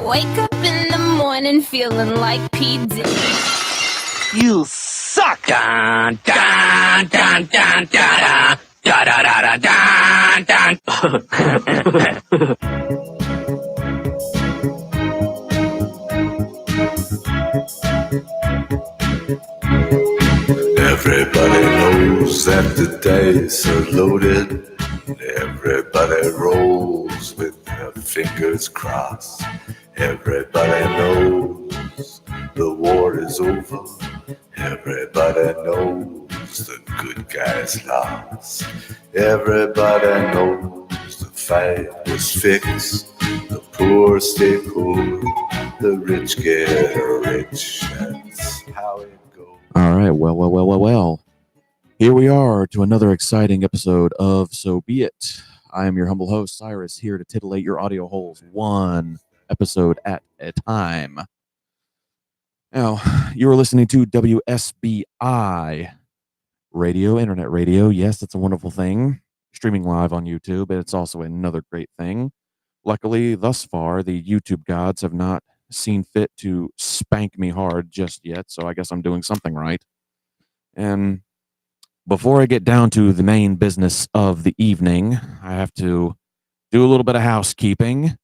Wake up in the morning feeling like P. Diddy. You suck! Dun, dun, dun, dun, dun, dun, dun, dun, dun, dun. Everybody knows that the dice are loaded. Everybody rolls with their fingers crossed. Everybody knows the war is over. Everybody knows the good guys lost. Everybody knows the fight was fixed. The poor stay poor, the rich get rich. That's how it goes. All right, well. Here we are to another exciting episode of So Be It. I am your humble host, Cyrus, here to titillate your audio holes one episode at a time. Now, you are listening to WSBI Radio, Internet Radio. Yes, it's a wonderful thing. Streaming live on YouTube, but it's also another great thing. Luckily, thus far, the YouTube gods have not seen fit to spank me hard just yet, so I guess I'm doing something right. And before I get down to the main business of the evening, I have to do a little bit of housekeeping.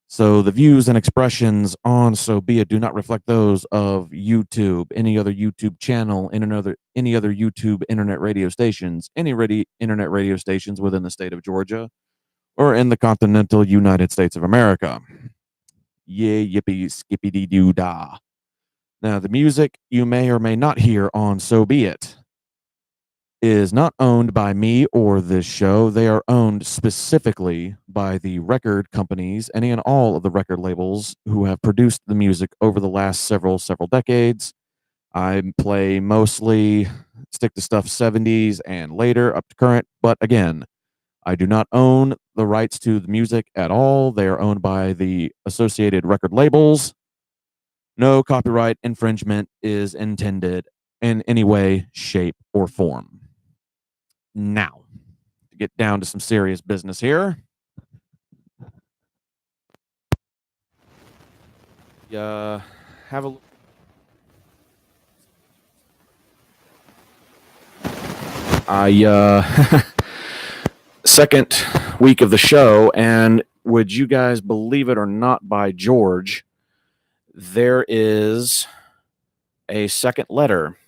So the views and expressions on So Be It do not reflect those of YouTube, any other YouTube channel, any other YouTube internet radio stations, internet radio stations within the state of Georgia, or in the continental United States of America. Yay, yippee, skippity doo dah. Now, the music you may or may not hear on So Be It is not owned by me or this show. They are owned specifically by the record companies, any and all of the record labels who have produced the music over the last several decades. I play mostly stick to stuff 70s and later up to current, but again, I do not own the rights to the music at all. They are owned by the associated record labels. No copyright infringement is intended in any way, shape, or form. Now, to get down to some serious business here. Have a second week of the show, and would you guys believe it or not, by George, there is a second letter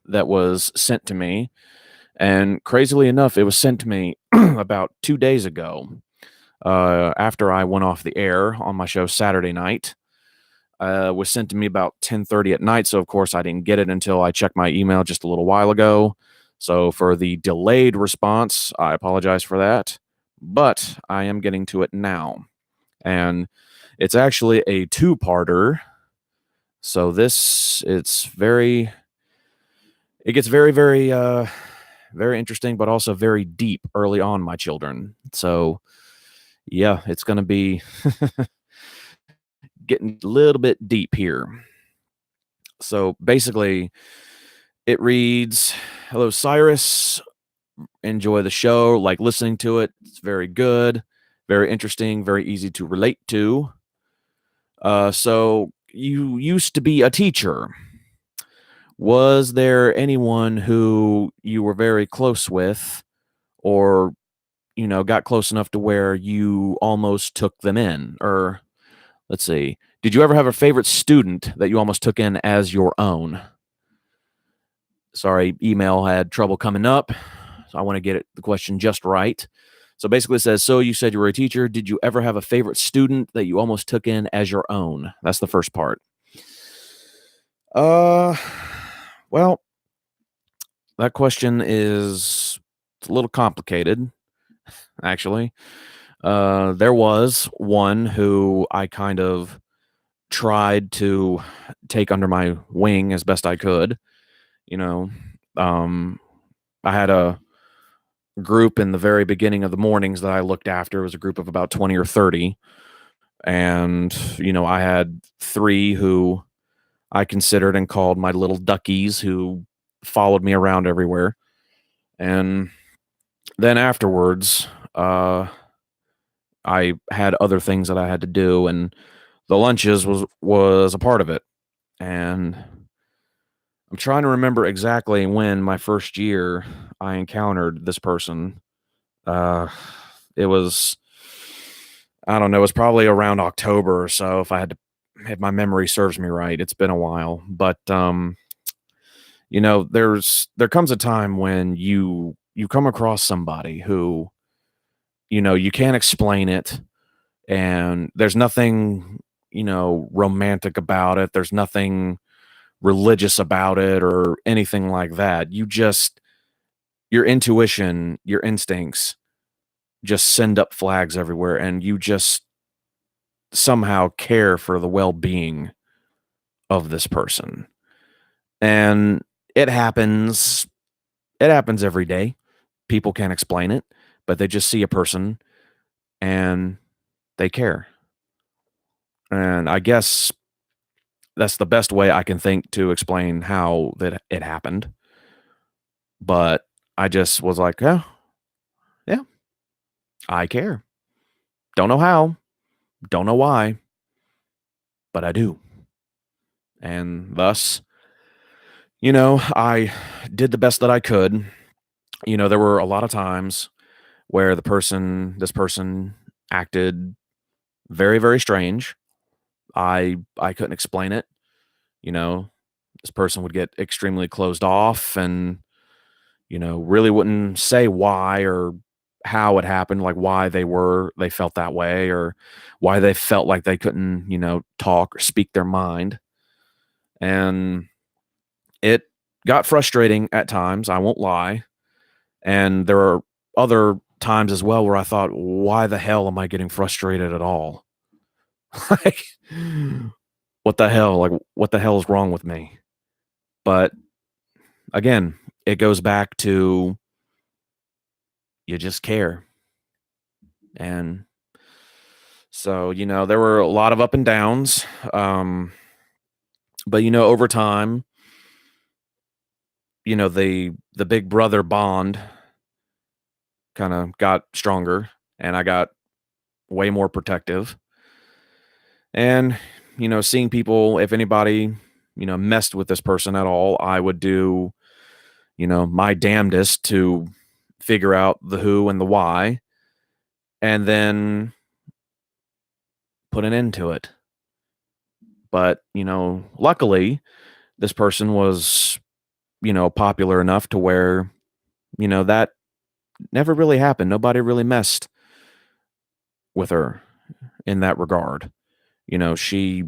that was sent to me. And crazily enough, it was sent to me about 2 days ago after I went off the air on my show Saturday night. It was sent to me about 10:30 at night, so of course I didn't get it until I checked my email just a little while ago. So for the delayed response, I apologize for that, but I am getting to it now. And it's actually a two-parter. So it gets very interesting, but also very deep early on, my children. So, yeah, it's going to be getting a little bit deep here. So, basically, it reads, "Hello, Cyrus. Enjoy the show. Like listening to it. It's very good, very interesting, very easy to relate to. So, you used to be a teacher. Was there anyone who you were very close with or, got close enough to where you almost took them in? Or, let's see, did you ever have a favorite student that you almost took in as your own?" Sorry, email had trouble coming up, so I want to get the question just right. So basically it says, so you said you were a teacher. Did you ever have a favorite student that you almost took in as your own? That's the first part. Well, that question is a little complicated, actually. There was one who I kind of tried to take under my wing as best I could. I had a group in the very beginning of the mornings that I looked after. It was a group of about 20 or 30. And, I had 3 who I considered and called my little duckies, who followed me around everywhere. And then afterwards, I had other things that I had to do, and the lunches was a part of it. And I'm trying to remember exactly when my first year I encountered this person. It was, I don't know, it was probably around October or so, if my memory serves me right. It's been a while, but there comes a time when you come across somebody who, you can't explain it, and there's nothing, romantic about it. There's nothing religious about it or anything like that. Your intuition, your instincts just send up flags everywhere, and you just somehow care for the well-being of this person. And it happens every day. People can't explain it, but they just see a person and they care. And I guess that's the best way I can think to explain how that it happened. But I just was like, yeah, I care. Don't know how, don't know why, but I do. And thus, I did the best that I could. There were a lot of times where this person acted very, very strange. I couldn't explain it. This person would get extremely closed off and, really wouldn't say why or how it happened, like why they felt that way, or why they felt like they couldn't, talk or speak their mind. And it got frustrating at times, I won't lie. And there are other times as well where I thought, why the hell am I getting frustrated at all? Like, what the hell? Like, what the hell is wrong with me? But again, it goes back to you just care. And so, there were a lot of up and downs. But over time, the big brother bond kind of got stronger, and I got way more protective. And, seeing people, if anybody, messed with this person at all, I would do, my damnedest to figure out the who and the why, and then put an end to it. But, luckily, this person was, popular enough to where, that never really happened. Nobody really messed with her in that regard. She's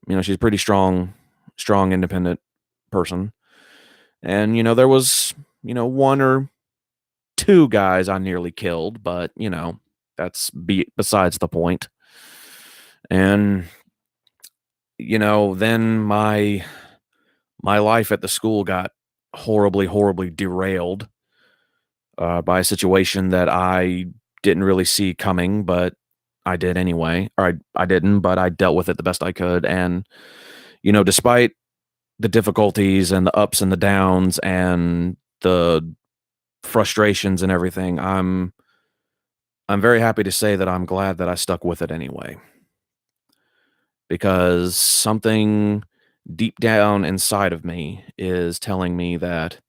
a pretty strong, independent person. And, there was, one or two guys I nearly killed, but, that's besides the point. And, then my life at the school got horribly derailed by a situation that I didn't really see coming, but I did anyway. Or I didn't, but I dealt with it the best I could. And, despite the difficulties and the ups and the downs and the frustrations and everything, I'm very happy to say that I'm glad that I stuck with it anyway. Because something deep down inside of me is telling me that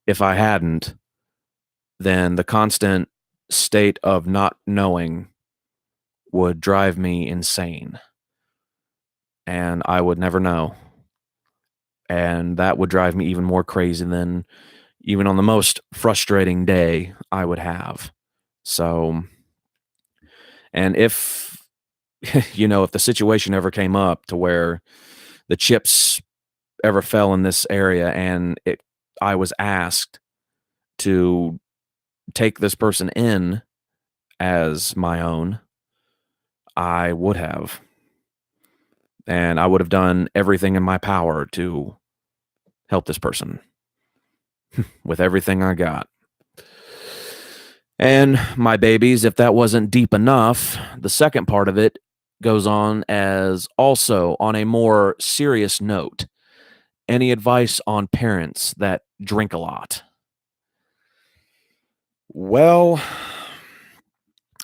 if I hadn't, then the constant state of not knowing would drive me insane. And I would never know. And that would drive me even more crazy than even on the most frustrating day I would have. So, and if, if the situation ever came up to where the chips ever fell in this area and I was asked to take this person in as my own, I would have. And I would have done everything in my power to help this person with everything I got. And my babies, if that wasn't deep enough, the second part of it goes on as also on a more serious note. Any advice on parents that drink a lot? Well,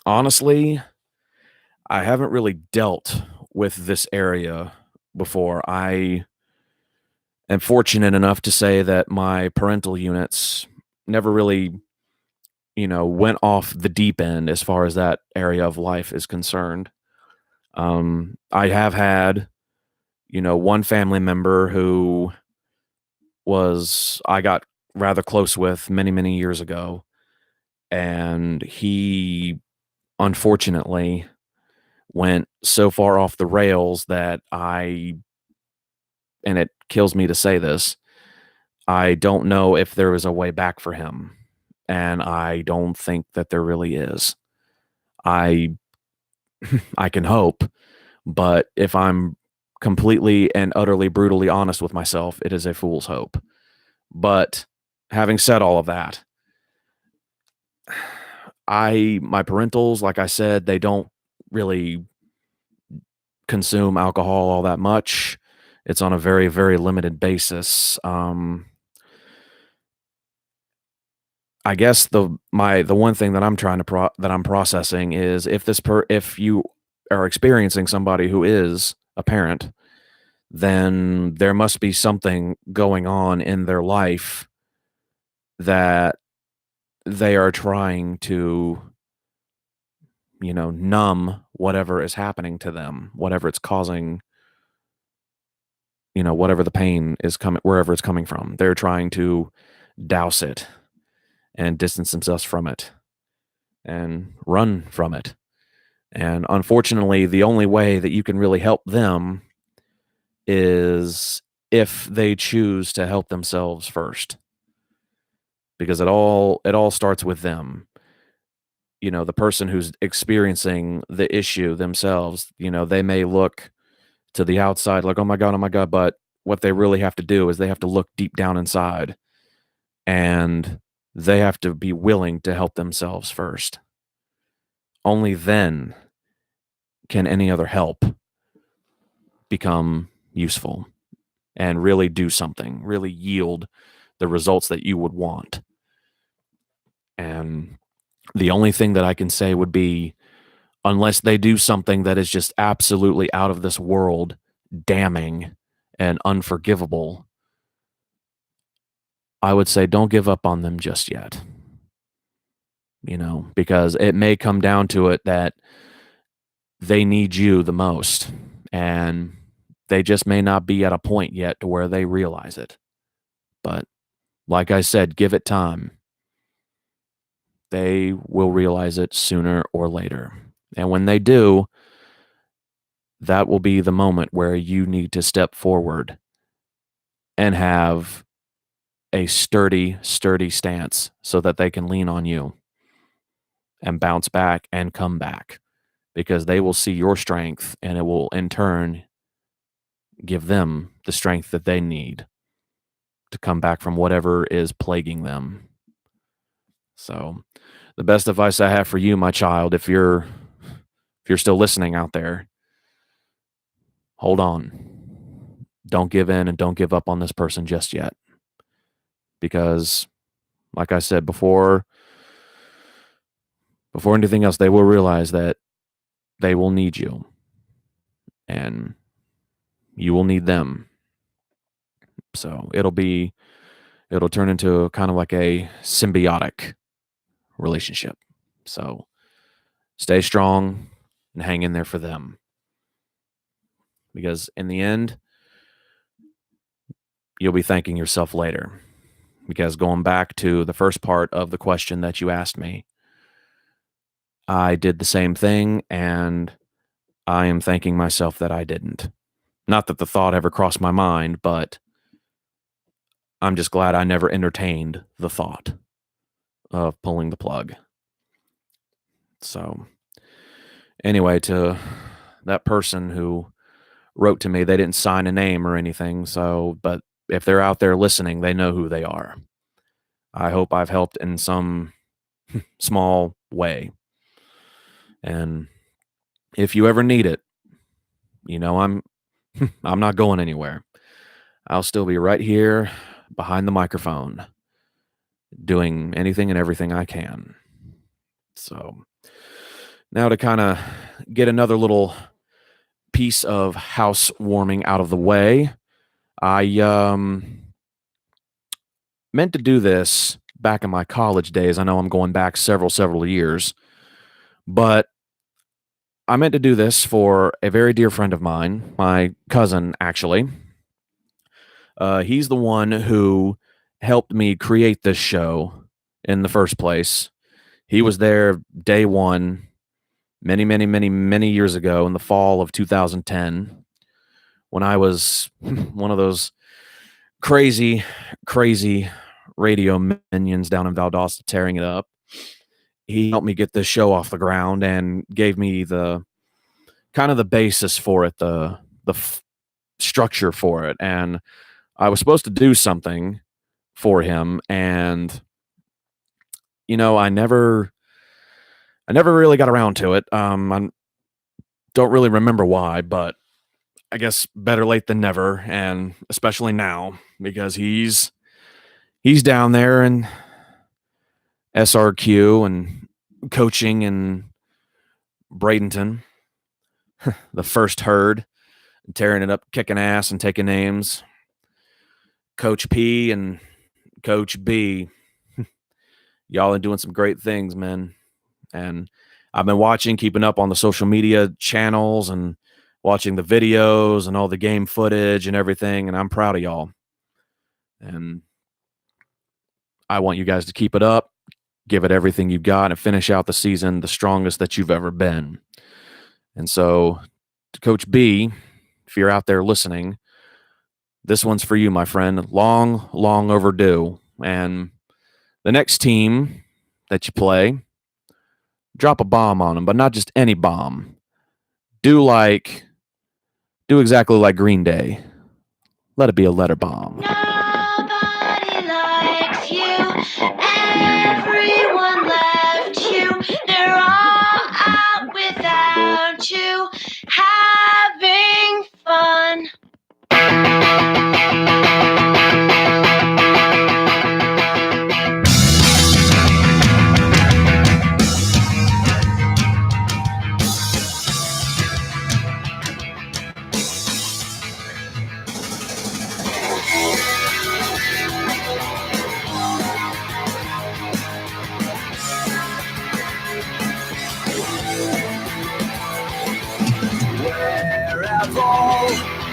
honestly, I haven't really dealt with this area before. I am fortunate enough to say that my parental units never really, went off the deep end as far as that area of life is concerned. I have had, one family member who I got rather close with many, many years ago. And he unfortunately went so far off the rails that and it kills me to say this, I don't know if there is a way back for him. And I don't think that there really is. I can hope, but if I'm completely and utterly brutally honest with myself, it is a fool's hope. But having said all of that, my parentals, like I said, they don't really consume alcohol all that much. It's on a very, very limited basis. I guess the one thing that I'm trying to that I'm processing is if you are experiencing somebody who is a parent, then there must be something going on in their life that they are trying to, numb whatever is happening to them, whatever it's causing, whatever the pain is coming, wherever it's coming from. They're trying to douse it and distance themselves from it and run from it. And unfortunately, the only way that you can really help them is if they choose to help themselves first. Because it all starts with them. The person who's experiencing the issue themselves, they may look to the outside like, oh my God. But what they really have to do is they have to look deep down inside, and they have to be willing to help themselves first. Only then can any other help become useful and really do something, really yield the results that you would want. And the only thing that I can say would be, unless they do something that is just absolutely out of this world, damning and unforgivable, I would say don't give up on them just yet. Because it may come down to it that they need you the most, and they just may not be at a point yet to where they realize it. But like I said, give it time. They will realize it sooner or later. And when they do, that will be the moment where you need to step forward and have a sturdy stance so that they can lean on you and bounce back and come back, because they will see your strength, and it will in turn give them the strength that they need to come back from whatever is plaguing them. So the best advice I have for you, my child, if you're still listening out there, hold on. Don't give in and don't give up on this person just yet. Because, like I said before anything else, they will realize that they will need you. And you will need them. So it'll turn into kind of like a symbiotic relationship. So stay strong and hang in there for them. Because in the end, you'll be thanking yourself later. Because going back to the first part of the question that you asked me, I did the same thing, and I am thanking myself that I didn't. Not that the thought ever crossed my mind, but I'm just glad I never entertained the thought of pulling the plug. So anyway, to that person who wrote to me, they didn't sign a name or anything. So, but if they're out there listening, they know who they are. I hope I've helped in some small way. And if you ever need it, I'm not going anywhere. I'll still be right here behind the microphone, doing anything and everything I can. So now to kind of get another little piece of housewarming out of the way. I meant to do this back in my college days. I know I'm going back several years, but I meant to do this for a very dear friend of mine, my cousin, actually. He's the one who helped me create this show in the first place. He was there day one, many years ago in the fall of 2010, when I was one of those crazy radio minions down in Valdosta tearing it up. He helped me get this show off the ground and gave me the kind of the basis for it, the structure for it. And I was supposed to do something for him, and I never really got around to it. I don't really remember why, but I guess better late than never, and especially now, because he's down there in SRQ and coaching in Bradenton, the first herd, tearing it up, kicking ass and taking names. Coach P and Coach B, y'all are doing some great things, man. And I've been keeping up on the social media channels and watching the videos and all the game footage and everything, and I'm proud of y'all. And I want you guys to keep it up, give it everything you've got, and finish out the season the strongest that you've ever been. And so, to Coach B, if you're out there listening, this one's for you, my friend. Long overdue. And the next team that you play, drop a bomb on them, but not just any bomb. Do exactly like Green Day. Let it be a letter bomb. Nobody likes you. Everyone left you. They're all out without you. Having fun.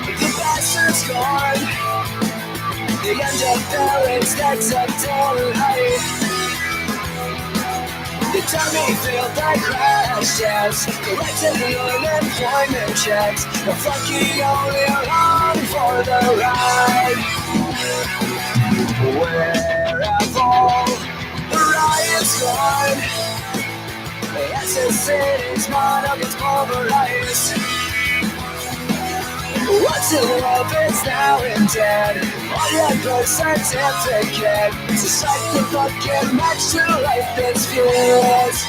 The bastard's gone. The end of balance stacks up daylight. The dummy failed by crash tests, collecting the unemployment checks. The fucking only along for the ride. Where have all the riots gone? Yes, the city's mod gets pulverized. What's in love is now and dead. On your birth certificate, it's a sight the fucking match to life that's fierce.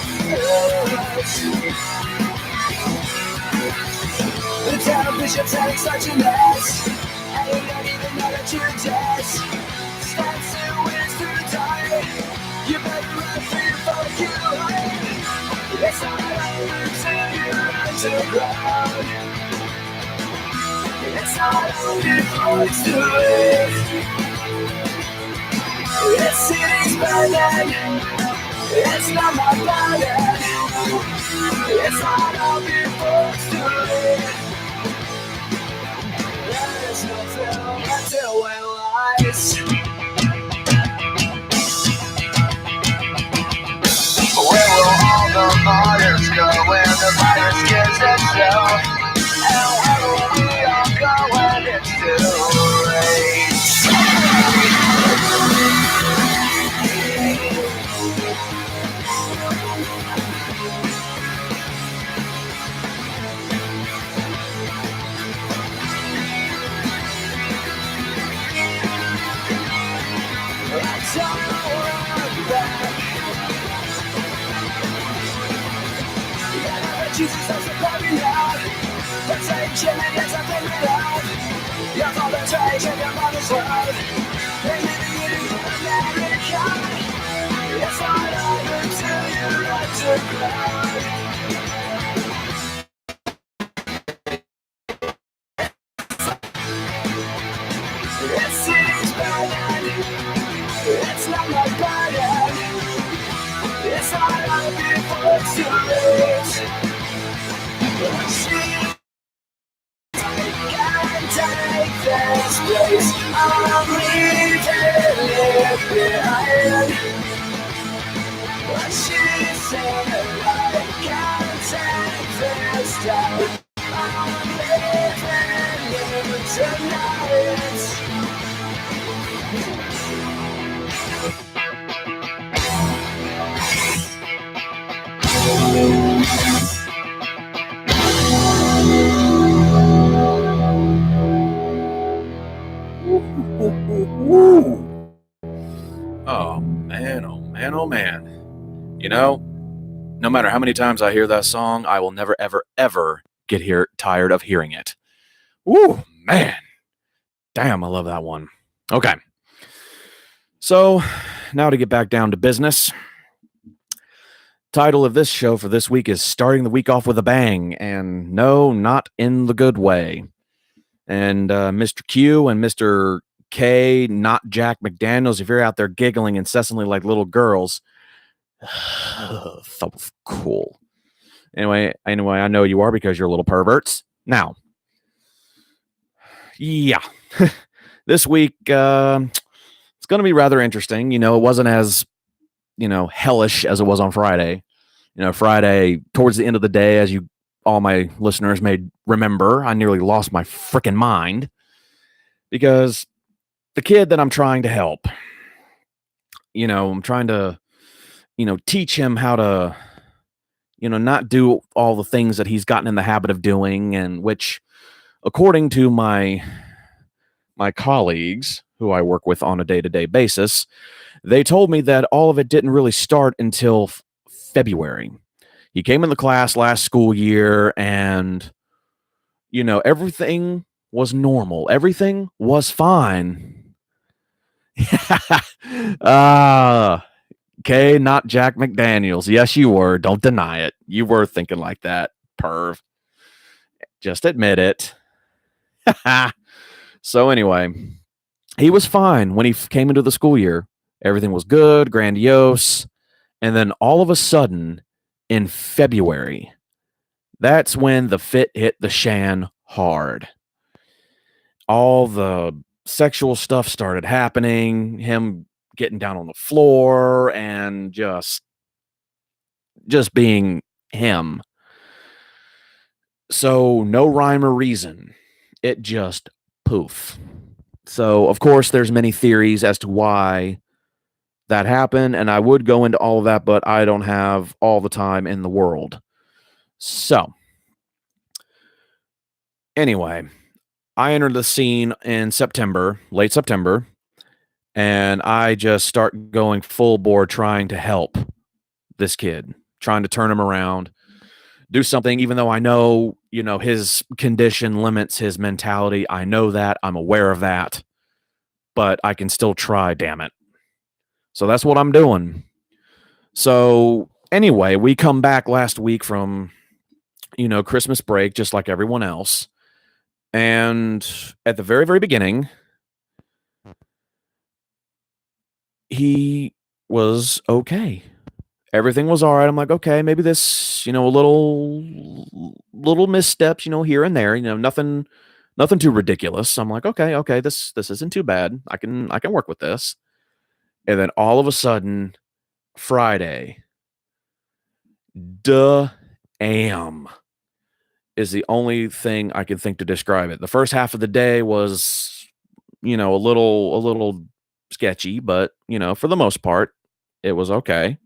The town bishop's having such a mess, and you don't even know that you're dead. Stands to wins to die. You better run for your fucking life. It's not over till you're underground. It's not only close to it. This city's burning. It's not my burden. It's not only close to it. There is no film until it lies. Where will all the martyrs go when the virus gets itself? How will we all go when it's too late? I don't run back. Yeah, Jesus has a party out. Let's say Jimmy gets something without. Your father's rage and your mother's love. They living in America. It's not over till you're underground. out. I'm living tonight. Oh man, oh man, oh man. You know, no matter how many times I hear that song, I will never, ever, ever get tired of hearing it. Woo, man. Damn, I love that one. Okay. So, now to get back down to business. Title of this show for this week is Starting the Week Off with a Bang, and no, not in the good way. And Mr. Q and Mr. K, not Jack McDaniels, if you're out there giggling incessantly like little girls, that was cool. Anyway, I know you are because you're little perverts. Now, yeah, this week it's going to be rather interesting. You know, it wasn't as hellish as it was on Friday. Friday towards the end of the day, as all my listeners may remember, I nearly lost my freaking mind because the kid that I'm trying to help, I'm trying to, teach him how to, not do all the things that he's gotten in the habit of doing, and which, according to my colleagues who I work with on a day-to-day basis, they told me that all of it didn't really start until February. He came in the class last school year and, everything was normal. Everything was fine. Okay, not Jack McDaniels. Yes, you were. Don't deny it. You were thinking like that, perv. Just admit it. So anyway, he was fine when he came into the school year. Everything was good, grandiose. And then all of a sudden, in February, that's when the fit hit the shan hard. All the sexual stuff started happening, him getting down on the floor and just being him. So no rhyme or reason. It just poof. So, of course, there's many theories as to why that happened, and I would go into all of that, but I don't have all the time in the world. So, anyway, I entered the scene in September, late September, and I just start going full bore trying to help this kid, trying to turn him around, do something, even though I know, his condition limits his mentality. I know that. I'm aware of that. But I can still try, damn it. So that's what I'm doing. So anyway, we come back last week from, Christmas break, just like everyone else. And at the very, very beginning, he was okay. Everything was all right. I'm like, okay, maybe this, a little missteps, here and there, nothing too ridiculous. I'm like, okay, this isn't too bad. I can work with this. And then all of a sudden, Friday, damn is the only thing I can think to describe it. The first half of the day was, a little sketchy, but, for the most part, it was okay.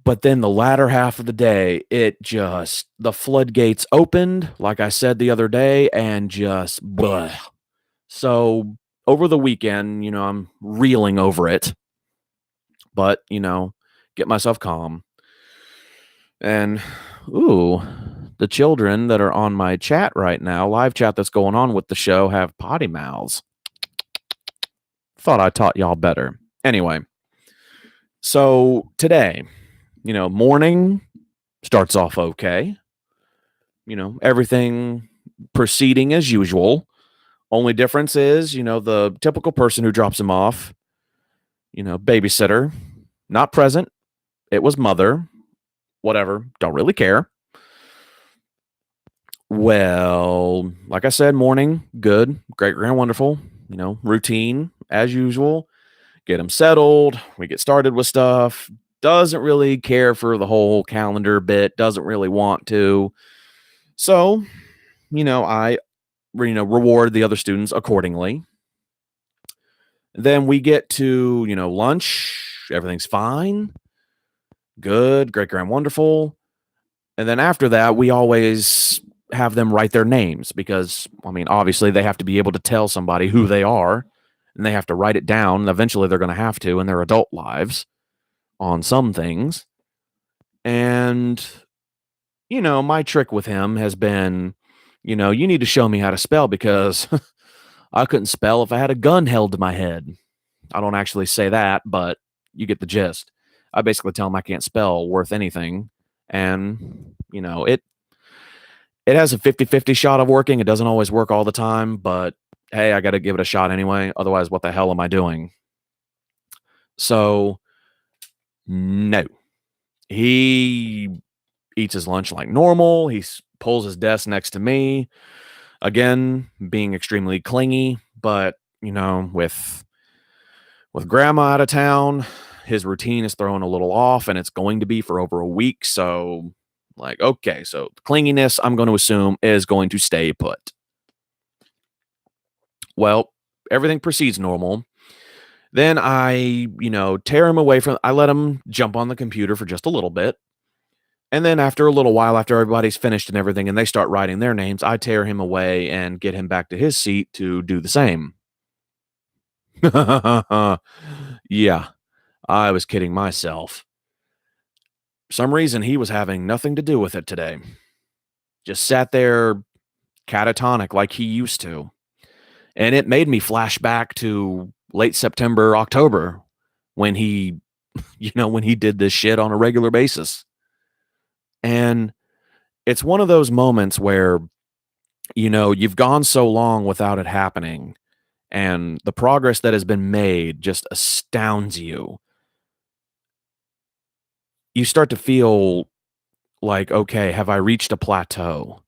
But then the latter half of the day, the floodgates opened, like I said the other day, and just blah. So over the weekend, I'm reeling over it, but, get myself calm. And, the children that are on my chat right now, live chat that's going on with the show, have potty mouths. Thought I taught y'all better. Anyway, so today, morning starts off okay. Everything proceeding as usual. Only difference is, the typical person who drops him off, babysitter, not present. It was mother, whatever, don't really care. Well, like I said, morning, good, great, grand, wonderful, routine as usual. Get him settled. We get started with stuff. doesn't really care for the whole calendar bit, doesn't really want to. So, I reward the other students accordingly. Then we get to, lunch, everything's fine. Good, great, grand, wonderful. And then after that, we always have them write their names because, obviously they have to be able to tell somebody who they are and they have to write it down. And eventually they're going to have to in their adult lives on some things. And, my trick with him has been, you need to show me how to spell because I couldn't spell if I had a gun held to my head. I don't actually say that, but you get the gist. I basically tell him I can't spell worth anything. And, it has a 50-50 shot of working. It doesn't always work all the time, but hey, I got to give it a shot anyway. Otherwise, what the hell am I doing? So, no. He eats his lunch like normal. He pulls his desk next to me. Again, being extremely clingy, but, with grandma out of town, his routine is thrown a little off, and it's going to be for over a week. So, okay, so the clinginess, I'm going to assume, is going to stay put. Well, everything proceeds normal. Then I, tear him away I let him jump on the computer for just a little bit. And then after a little while, after everybody's finished and everything, and they start writing their names, I tear him away and get him back to his seat to do the same. Yeah, I was kidding myself. For some reason, he was having nothing to do with it today. Just sat there catatonic like he used to. And it made me flash back to late September, October, when he, when he did this shit on a regular basis. And it's one of those moments where, you've gone so long without it happening, and the progress that has been made just astounds you. You start to feel like, okay, have I reached a plateau?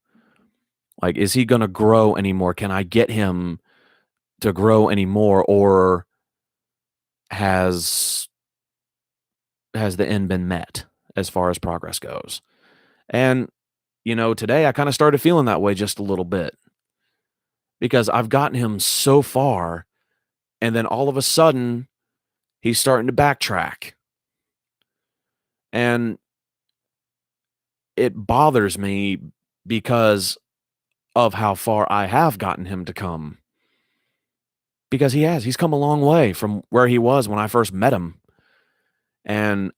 Like, is he going to grow anymore? Can I get him to grow anymore? Or has the end been met as far as progress goes? And, today I kind of started feeling that way just a little bit because I've gotten him so far, and then all of a sudden he's starting to backtrack. And it bothers me because of how far I have gotten him to come. Because he's come a long way from where he was when I first met him. And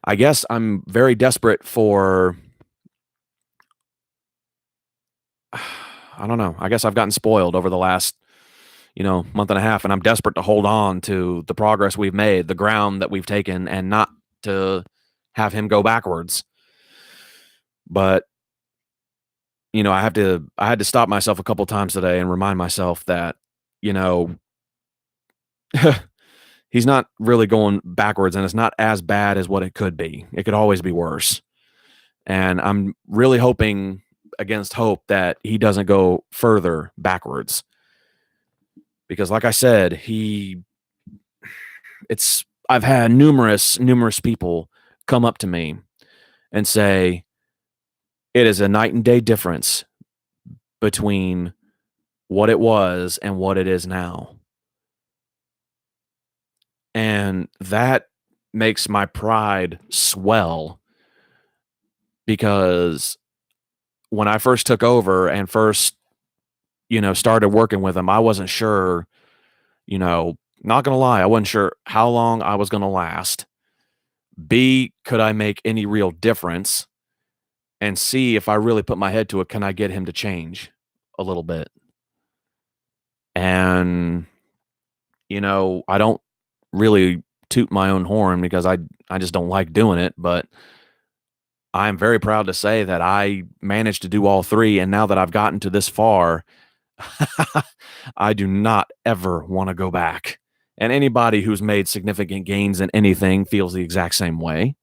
I guess I'm very desperate for, I don't know. I guess I've gotten spoiled over the last, month and a half, and I'm desperate to hold on to the progress we've made, the ground that we've taken, and not to have him go backwards. But, I had to stop myself a couple times today and remind myself that, he's not really going backwards, and it's not as bad as what it could be. It could always be worse. And I'm really hoping against hope that he doesn't go further backwards. Because like I said, I've had numerous people come up to me and say, it is a night and day difference between what it was and what it is now. And that makes my pride swell, because when I first took over and first, started working with him, I wasn't sure, not going to lie, I wasn't sure how long I was going to last. B, could I make any real difference? And C, if I really put my head to it, can I get him to change a little bit? And, I don't really toot my own horn because I just don't like doing it, but I'm very proud to say that I managed to do all three. And now that I've gotten to this far, I do not ever want to go back. And anybody who's made significant gains in anything feels the exact same way.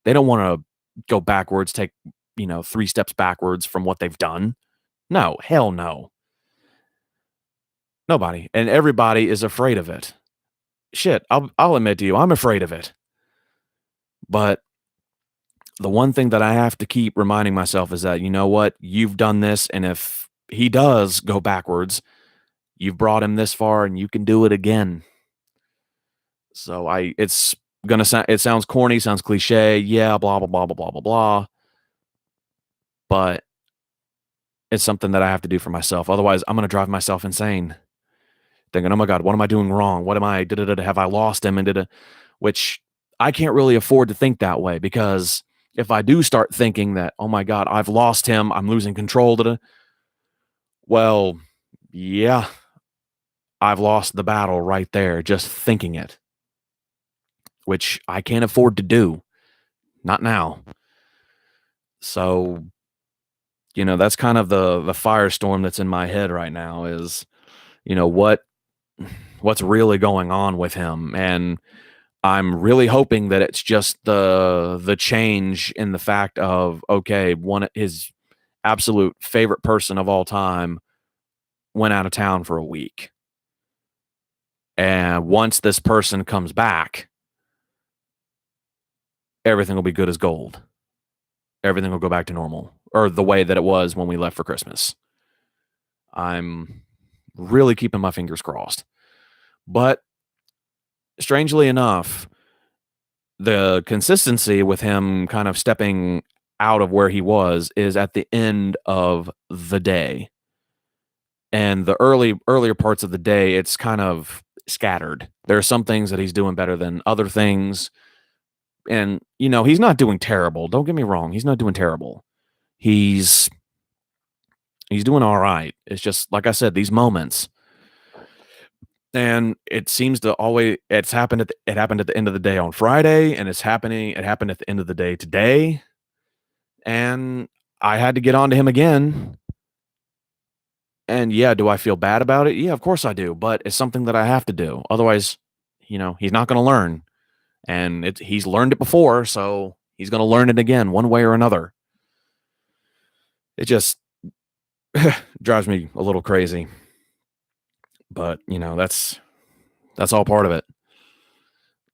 They don't want to go backwards, take, 3 steps backwards from what they've done. No, hell no. Nobody. And everybody is afraid of it. Shit, I'll admit to you, I'm afraid of it. But the one thing that I have to keep reminding myself is that, you know what, you've done this, and if he does go backwards, you've brought him this far, and you can do it again. So it's gonna sound, it sounds corny, sounds cliche, yeah, blah blah blah blah blah blah blah, but it's something that I have to do for myself. Otherwise, I'm gonna drive myself insane, thinking, "Oh my God, what am I doing wrong? What am I? Have I lost him?" And which I can't really afford to think that way, because if I do start thinking that, "Oh my God, I've lost him, I'm losing control," well, yeah, I've lost the battle right there, just thinking it, which I can't afford to do. Not now. So, that's kind of the firestorm that's in my head right now is, what's really going on with him. And I'm really hoping that it's just the change in the fact of, okay, his absolute favorite person of all time went out of town for a week. And once this person comes back, everything will be good as gold. Everything will go back to normal, or the way that it was when we left for Christmas. I'm really keeping my fingers crossed. But strangely enough, the consistency with him kind of stepping out of where he was is at the end of the day. And the earlier parts of the day, it's kind of scattered. There are some things that he's doing better than other things. And, he's not doing terrible. Don't get me wrong. He's not doing terrible. He's doing all right. It's just, like I said, these moments. And it seems to always, it happened at the end of the day on Friday, and it happened at the end of the day today. And I had to get on to him again. And yeah, do I feel bad about it? Yeah, of course I do. But it's something that I have to do. Otherwise, he's not going to learn. And he's learned it before, so he's going to learn it again, one way or another. It just drives me a little crazy. But, that's all part of it.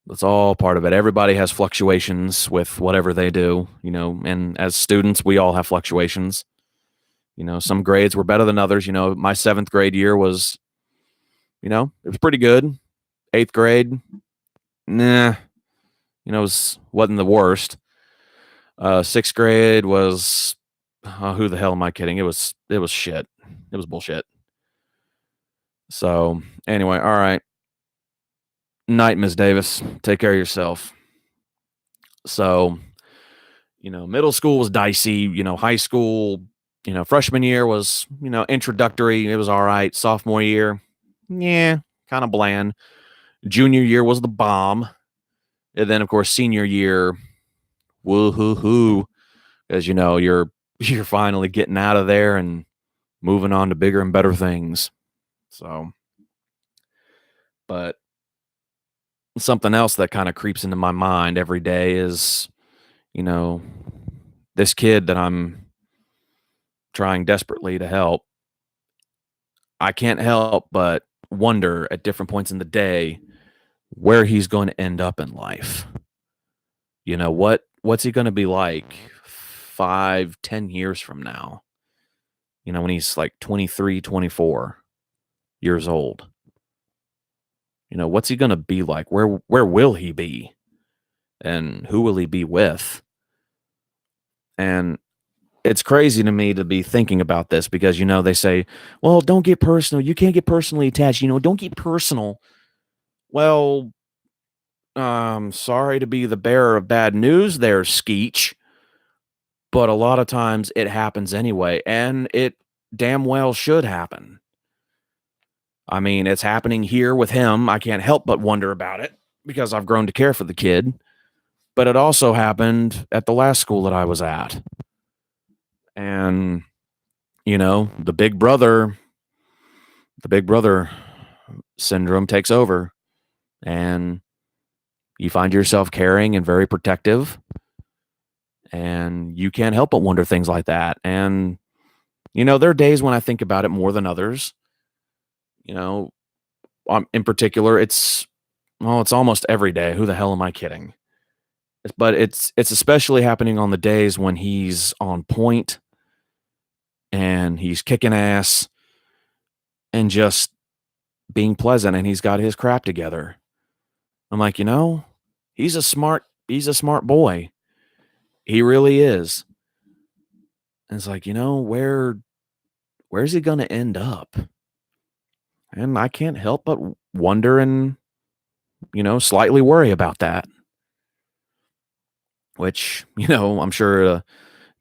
That's all part of it. Everybody has fluctuations with whatever they do, and as students, we all have fluctuations. Some grades were better than others. My 7th grade year was, it was pretty good. 8th grade, nah, wasn't the worst. 6th grade was, who the hell am I kidding? It was shit. It was bullshit. So anyway, all right. Night, Ms. Davis. Take care of yourself. So, middle school was dicey. High school, freshman year was, introductory. It was all right. Sophomore year, yeah, kind of bland. Junior year was the bomb. And then, of course, senior year, woo-hoo-hoo. Because, you're finally getting out of there and moving on to bigger and better things. So, but something else that kind of creeps into my mind every day is, this kid that I'm trying desperately to help. I can't help but wonder at different points in the day where he's going to end up in life. What's he going to be like 5-10 years from now? When he's like 23, 24 years old. What's he going to be like? Where will he be? And who will he be with? And it's crazy to me to be thinking about this because, they say, well, don't get personal. You can't get personally attached. Don't get personal. Well, sorry to be the bearer of bad news there, Skeech. But a lot of times it happens anyway, and it damn well should happen. I mean, it's happening here with him. I can't help but wonder about it because I've grown to care for the kid. But it also happened at the last school that I was at. And, the big brother syndrome takes over. And you find yourself caring and very protective. And you can't help but wonder things like that. And, there are days when I think about it more than others. In particular, it's almost every day. Who the hell am I kidding? but it's especially happening on the days when he's on point and he's kicking ass and just being pleasant and he's got his crap together. I'm like, he's a smart boy. He really is. And it's like, where's he going to end up? And I can't help but wonder and, slightly worry about that. Which, I'm sure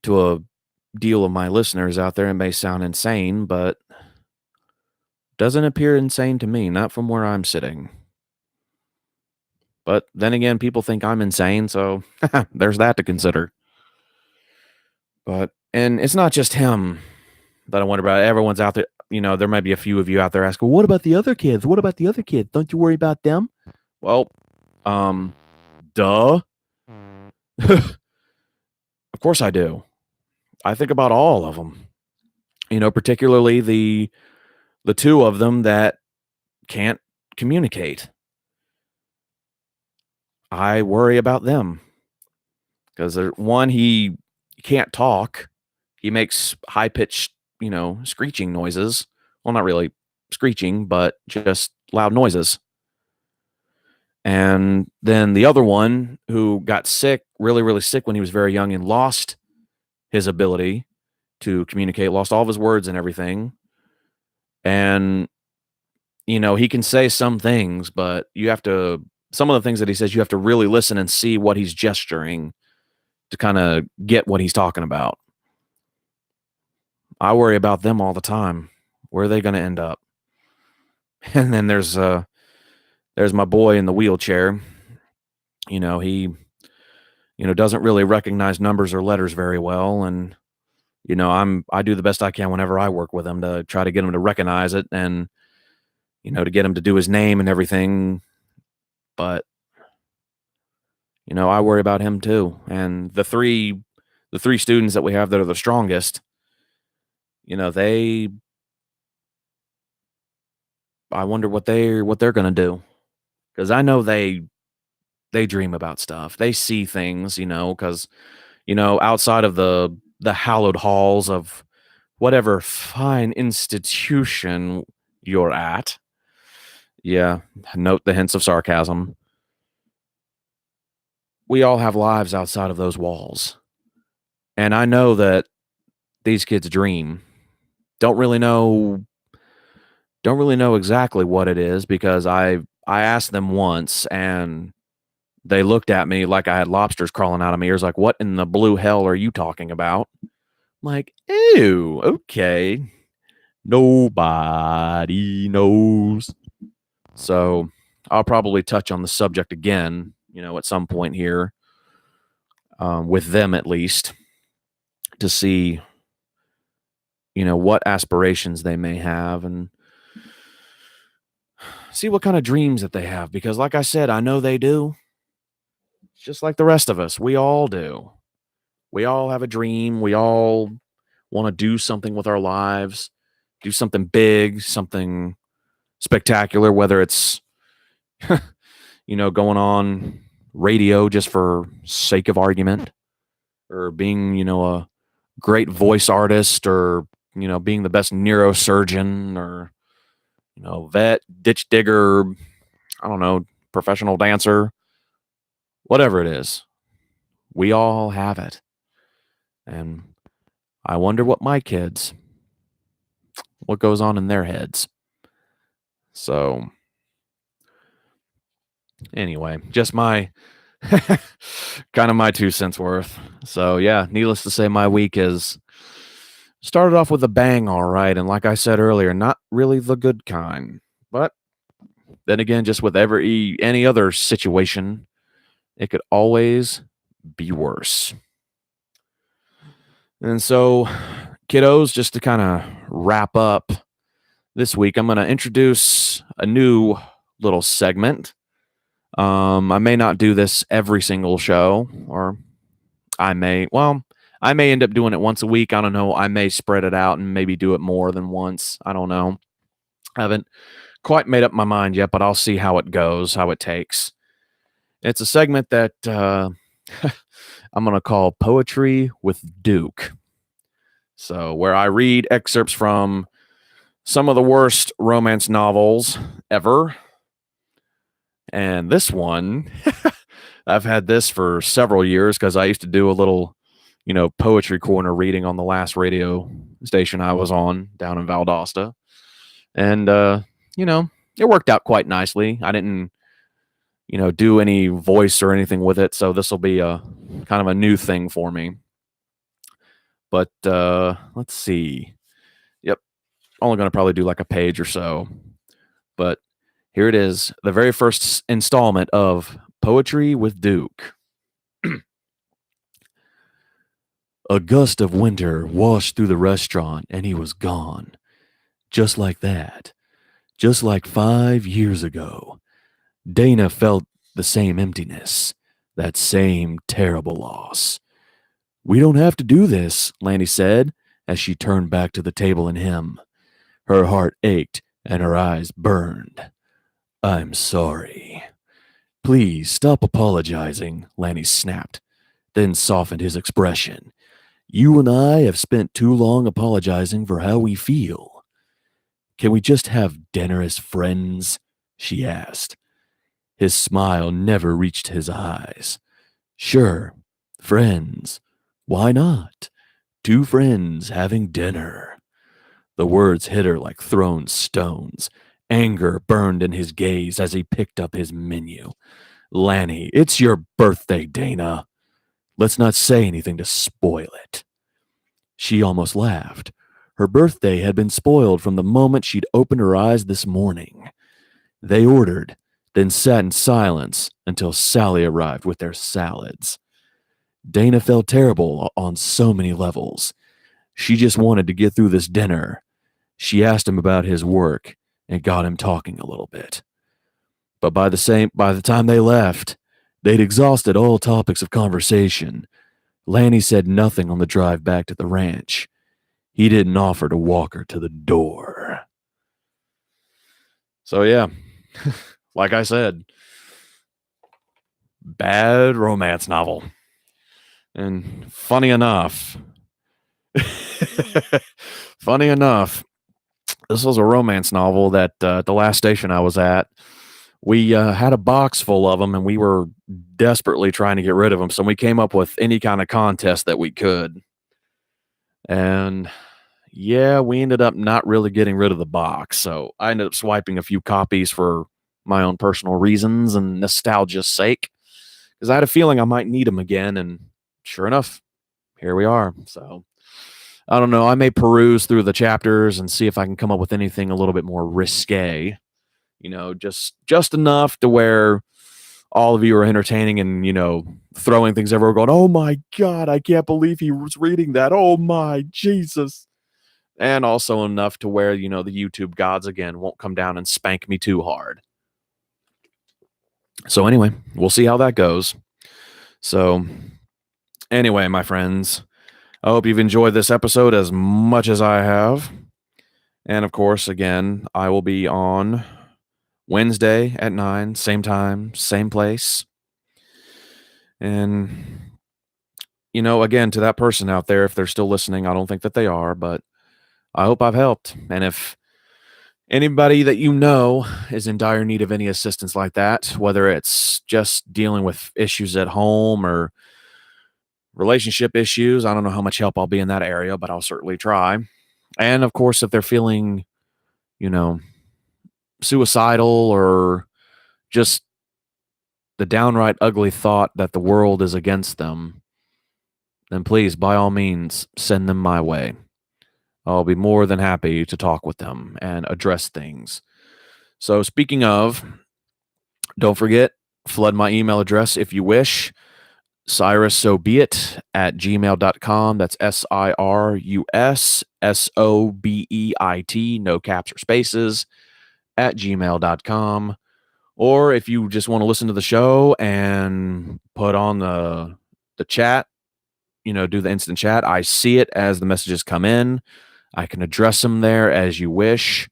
to a deal of my listeners out there, it may sound insane, but doesn't appear insane to me, not from where I'm sitting. But then again, people think I'm insane, so there's that to consider. And it's not just him that I wonder about. Everyone's out there. There might be a few of you out there asking, well, what about the other kids? What about the other kids? Don't you worry about them? Well, duh. Of course I do. I think about all of them. Particularly the two of them that can't communicate. I worry about them because one, he can't talk. He makes high-pitched, screeching noises. Well, not really screeching, but just loud noises. And then the other one who got sick, really, really sick when he was very young and lost his ability to communicate, lost all of his words and everything. And, he can say some things, but some of the things that he says, you have to really listen and see what he's gesturing to kind of get what he's talking about. I worry about them all the time. Where are they going to end up? And then there's my boy in the wheelchair. He, doesn't really recognize numbers or letters very well. And, I do the best I can whenever I work with him to try to get him to recognize it and, to get him to do his name and everything. But, I worry about him too. And the three students that we have that are the strongest, I wonder what they're going to do. Because I know they dream about stuff. They see things, because, outside of the hallowed halls of whatever fine institution you're at. Yeah, note the hints of sarcasm. We all have lives outside of those walls. And I know that these kids dream. Don't really know exactly what it is because I asked them once and they looked at me like I had lobsters crawling out of my ears, like, what in the blue hell are you talking about? I'm like, ew, okay. Nobody knows. So I'll probably touch on the subject again, at some point here, with them at least, to see, what aspirations they may have and see what kind of dreams that they have. Because like I said, I know they do. Just like the rest of us, we all do. We all have a dream. We all want to do something with our lives, do something big, something spectacular, whether it's, going on radio just for sake of argument or being, a great voice artist or, being the best neurosurgeon or, vet, ditch digger, I don't know, professional dancer, whatever it is. We all have it. And I wonder what goes on in their heads. So anyway, just my kind of my 2 cents worth. So yeah, needless to say, my week is started off with a bang, all right. And like I said earlier, not really the good kind. But then again, just with any other situation, it could always be worse. And so, kiddos, just to kind of wrap up this week, I'm going to introduce a new little segment. I may not do this every single show, or I may end up doing it once a week. I don't know. I may spread it out and maybe do it more than once. I don't know. I haven't quite made up my mind yet, but I'll see how it goes, how it takes. It's a segment that I'm going to call Poetry with Duke. So, where I read excerpts from some of the worst romance novels ever. And this one, I've had this for several years because I used to do a little, poetry corner reading on the last radio station I was on down in Valdosta. And, it worked out quite nicely. I didn't, do any voice or anything with it. So this will be a kind of a new thing for me. But let's see. Yep. Only going to probably do like a page or so. But here it is. The very first installment of Poetry with Duke. A gust of winter washed through the restaurant and he was gone. Just like that. Just like 5 years ago. Dana felt the same emptiness. That same terrible loss. We don't have to do this, Lanny said, as she turned back to the table and him. Her heart ached and her eyes burned. I'm sorry. Please stop apologizing, Lanny snapped, then softened his expression. You and I have spent too long apologizing for how we feel. Can we just have dinner as friends? She asked. His smile never reached his eyes. Sure, friends. Why not? Two friends having dinner. The words hit her like thrown stones. Anger burned in his gaze as he picked up his menu. Lanny, it's your birthday, Dana. Let's not say anything to spoil it. She almost laughed. Her birthday had been spoiled from the moment she'd opened her eyes this morning. They ordered, then sat in silence until Sally arrived with their salads. Dana felt terrible on so many levels. She just wanted to get through this dinner. She asked him about his work and got him talking a little bit. But by the time they left, they'd exhausted all topics of conversation. Lanny said nothing on the drive back to the ranch. He didn't offer to walk her to the door. So yeah, like I said, bad romance novel. And funny enough, this was a romance novel that the last station I was at, we had a box full of them and we were desperately trying to get rid of them. So we came up with any kind of contest that we could. And yeah, we ended up not really getting rid of the box. So I ended up swiping a few copies for my own personal reasons and nostalgia's sake, because I had a feeling I might need them again. And sure enough, here we are. So I don't know. I may peruse through the chapters and see if I can come up with anything a little bit more risque, just enough to where all of you are entertaining and, throwing things everywhere going, oh my God, I can't believe he was reading that. Oh my Jesus. And also enough to where, the YouTube gods again won't come down and spank me too hard. So anyway, we'll see how that goes. So anyway, my friends, I hope you've enjoyed this episode as much as I have. And of course, again, I will be on Wednesday at 9, same time, same place. And, again, to that person out there, if they're still listening, I don't think that they are, but I hope I've helped. And if anybody that you know is in dire need of any assistance like that, whether it's just dealing with issues at home or relationship issues, I don't know how much help I'll be in that area, but I'll certainly try. And of course, if they're feeling, suicidal or just the downright ugly thought that the world is against them, then please, by all means, send them my way. I'll be more than happy to talk with them and address things. So speaking of, don't forget, flood my email address if you wish. CyrusSoBeit@gmail.com. That's SIRUSSOBEIT, no caps or spaces, @gmail.com. Or if you just want to listen to the show and put on the chat, do the instant chat, I see it as the messages come in. I can address them there as you wish.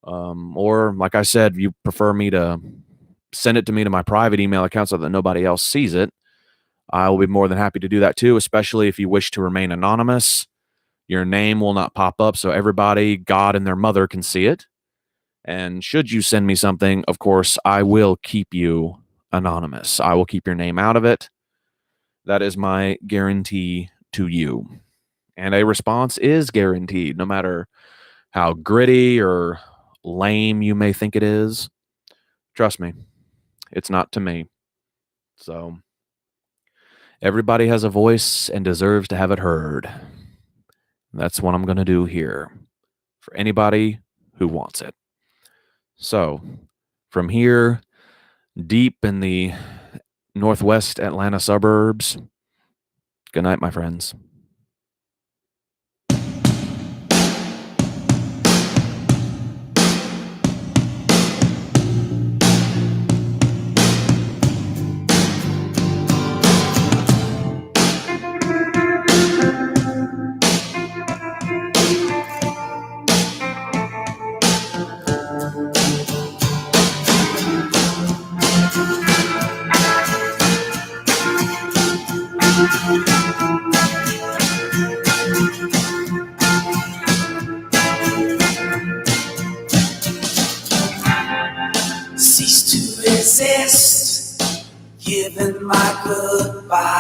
Or like I said, if you prefer me to send it to me to my private email account so that nobody else sees it, I will be more than happy to do that too, especially if you wish to remain anonymous. Your name will not pop up, so everybody, God and their mother, can see it. And should you send me something, of course, I will keep you anonymous. I will keep your name out of it. That is my guarantee to you. And a response is guaranteed, no matter how gritty or lame you may think it is. Trust me, it's not to me. So, everybody has a voice and deserves to have it heard. That's what I'm going to do here for anybody who wants it. So, from here, deep in the northwest Atlanta suburbs, good night, my friends. Cease to resist, giving my goodbye.